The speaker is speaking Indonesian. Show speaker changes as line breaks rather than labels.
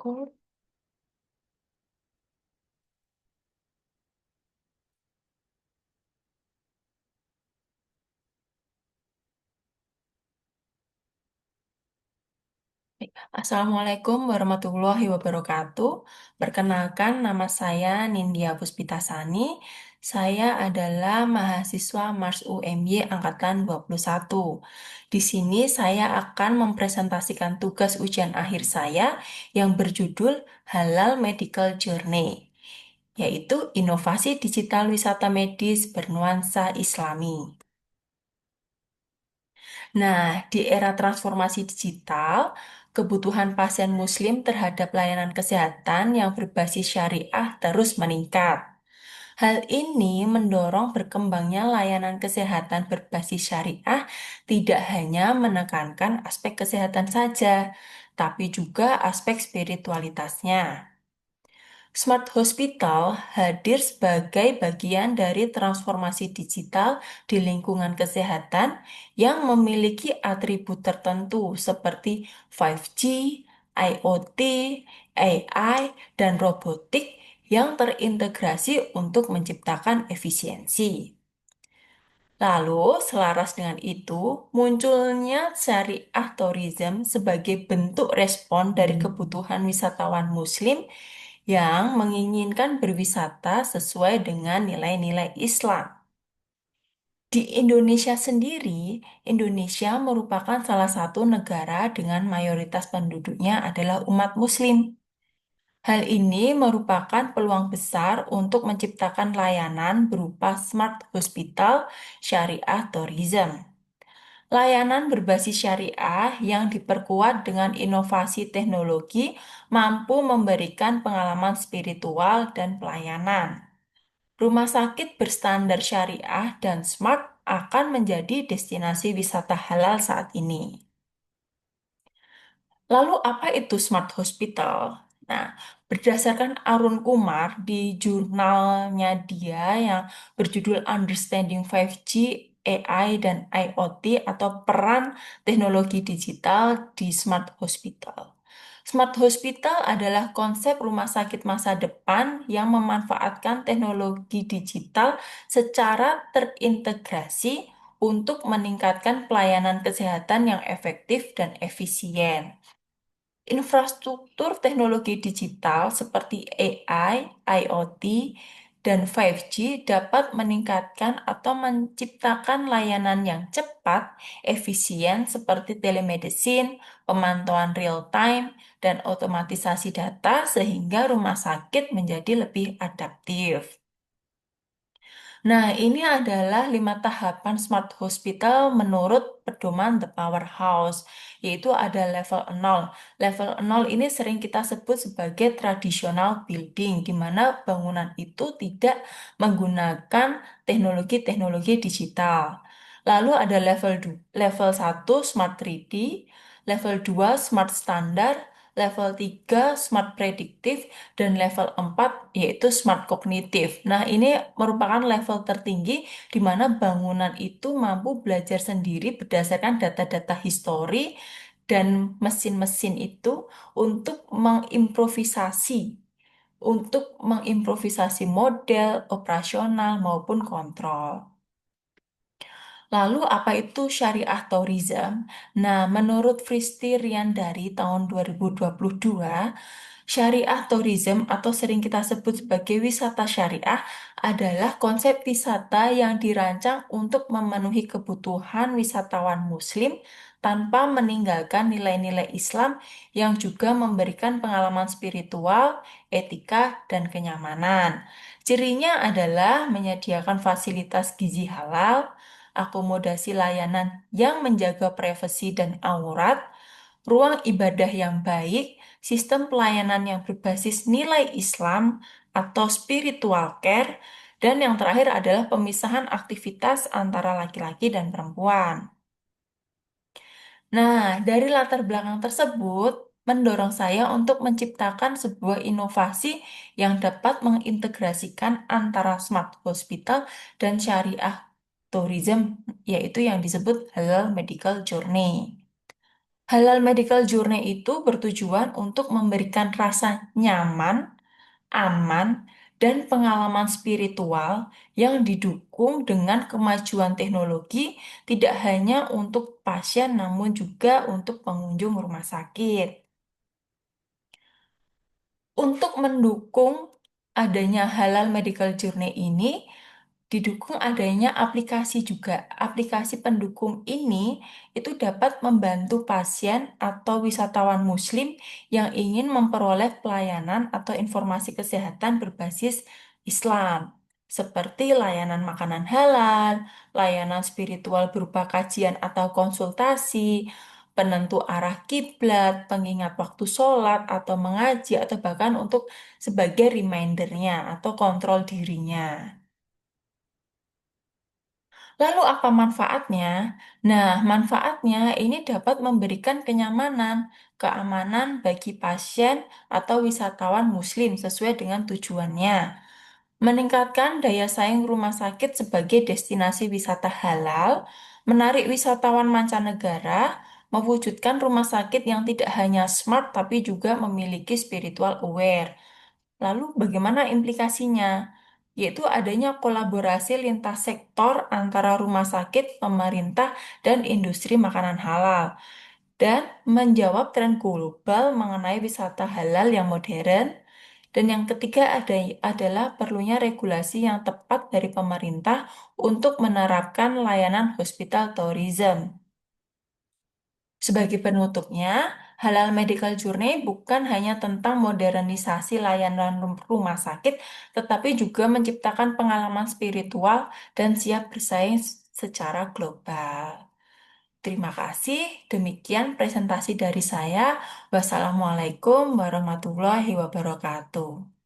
Record. Assalamualaikum warahmatullahi wabarakatuh. Perkenalkan, nama saya Nindya Puspitasani. Saya adalah mahasiswa Mars UMY Angkatan 21. Di sini saya akan mempresentasikan tugas ujian akhir saya yang berjudul Halal Medical Journey, yaitu inovasi digital wisata medis bernuansa Islami. Nah, di era transformasi digital, kebutuhan pasien Muslim terhadap layanan kesehatan yang berbasis syariah terus meningkat. Hal ini mendorong berkembangnya layanan kesehatan berbasis syariah tidak hanya menekankan aspek kesehatan saja, tapi juga aspek spiritualitasnya. Smart Hospital hadir sebagai bagian dari transformasi digital di lingkungan kesehatan yang memiliki atribut tertentu seperti 5G, IoT, AI, dan robotik yang terintegrasi untuk menciptakan efisiensi. Lalu, selaras dengan itu, munculnya syariah tourism sebagai bentuk respon dari kebutuhan wisatawan Muslim yang menginginkan berwisata sesuai dengan nilai-nilai Islam. Di Indonesia sendiri, Indonesia merupakan salah satu negara dengan mayoritas penduduknya adalah umat Muslim. Hal ini merupakan peluang besar untuk menciptakan layanan berupa smart hospital syariah tourism. Layanan berbasis syariah yang diperkuat dengan inovasi teknologi mampu memberikan pengalaman spiritual dan pelayanan. Rumah sakit berstandar syariah dan smart akan menjadi destinasi wisata halal saat ini. Lalu apa itu smart hospital? Nah, berdasarkan Arun Kumar di jurnalnya dia yang berjudul Understanding 5G, AI, dan IoT atau peran teknologi digital di smart hospital. Smart hospital adalah konsep rumah sakit masa depan yang memanfaatkan teknologi digital secara terintegrasi untuk meningkatkan pelayanan kesehatan yang efektif dan efisien. Infrastruktur teknologi digital seperti AI, IoT, dan 5G dapat meningkatkan atau menciptakan layanan yang cepat, efisien seperti telemedicine, pemantauan real-time, dan otomatisasi data sehingga rumah sakit menjadi lebih adaptif. Nah, ini adalah 5 tahapan Smart Hospital menurut pedoman The Powerhouse, yaitu ada level 0. Level 0 ini sering kita sebut sebagai traditional building, di mana bangunan itu tidak menggunakan teknologi-teknologi digital. Lalu ada level 1 Smart 3D, level 2 Smart Standard, level 3 Smart Predictive, dan level 4 yaitu smart kognitif. Nah, ini merupakan level tertinggi di mana bangunan itu mampu belajar sendiri berdasarkan data-data histori dan mesin-mesin itu untuk mengimprovisasi model, operasional maupun kontrol. Lalu apa itu syariah tourism? Nah, menurut Fristi Riandari tahun 2022, syariah tourism atau sering kita sebut sebagai wisata syariah adalah konsep wisata yang dirancang untuk memenuhi kebutuhan wisatawan Muslim tanpa meninggalkan nilai-nilai Islam yang juga memberikan pengalaman spiritual, etika, dan kenyamanan. Cirinya adalah menyediakan fasilitas gizi halal, akomodasi layanan yang menjaga privasi dan aurat, ruang ibadah yang baik, sistem pelayanan yang berbasis nilai Islam atau spiritual care, dan yang terakhir adalah pemisahan aktivitas antara laki-laki dan perempuan. Nah, dari latar belakang tersebut, mendorong saya untuk menciptakan sebuah inovasi yang dapat mengintegrasikan antara smart hospital dan syariah tourism, yaitu yang disebut halal medical journey. Halal medical journey itu bertujuan untuk memberikan rasa nyaman, aman, dan pengalaman spiritual yang didukung dengan kemajuan teknologi, tidak hanya untuk pasien namun juga untuk pengunjung rumah sakit. Untuk mendukung adanya halal medical journey ini, didukung adanya aplikasi juga. Aplikasi pendukung ini itu dapat membantu pasien atau wisatawan Muslim yang ingin memperoleh pelayanan atau informasi kesehatan berbasis Islam, seperti layanan makanan halal, layanan spiritual berupa kajian atau konsultasi, penentu arah kiblat, pengingat waktu sholat atau mengaji, atau bahkan untuk sebagai remindernya atau kontrol dirinya. Lalu apa manfaatnya? Nah, manfaatnya ini dapat memberikan kenyamanan, keamanan bagi pasien atau wisatawan Muslim sesuai dengan tujuannya. Meningkatkan daya saing rumah sakit sebagai destinasi wisata halal, menarik wisatawan mancanegara, mewujudkan rumah sakit yang tidak hanya smart tapi juga memiliki spiritual aware. Lalu bagaimana implikasinya? Yaitu adanya kolaborasi lintas sektor antara rumah sakit, pemerintah, dan industri makanan halal. Dan menjawab tren global mengenai wisata halal yang modern. Dan yang ketiga adalah perlunya regulasi yang tepat dari pemerintah untuk menerapkan layanan hospital tourism. Sebagai penutupnya, Halal Medical Journey bukan hanya tentang modernisasi layanan rumah sakit, tetapi juga menciptakan pengalaman spiritual dan siap bersaing secara global. Terima kasih. Demikian presentasi dari saya. Wassalamualaikum warahmatullahi wabarakatuh.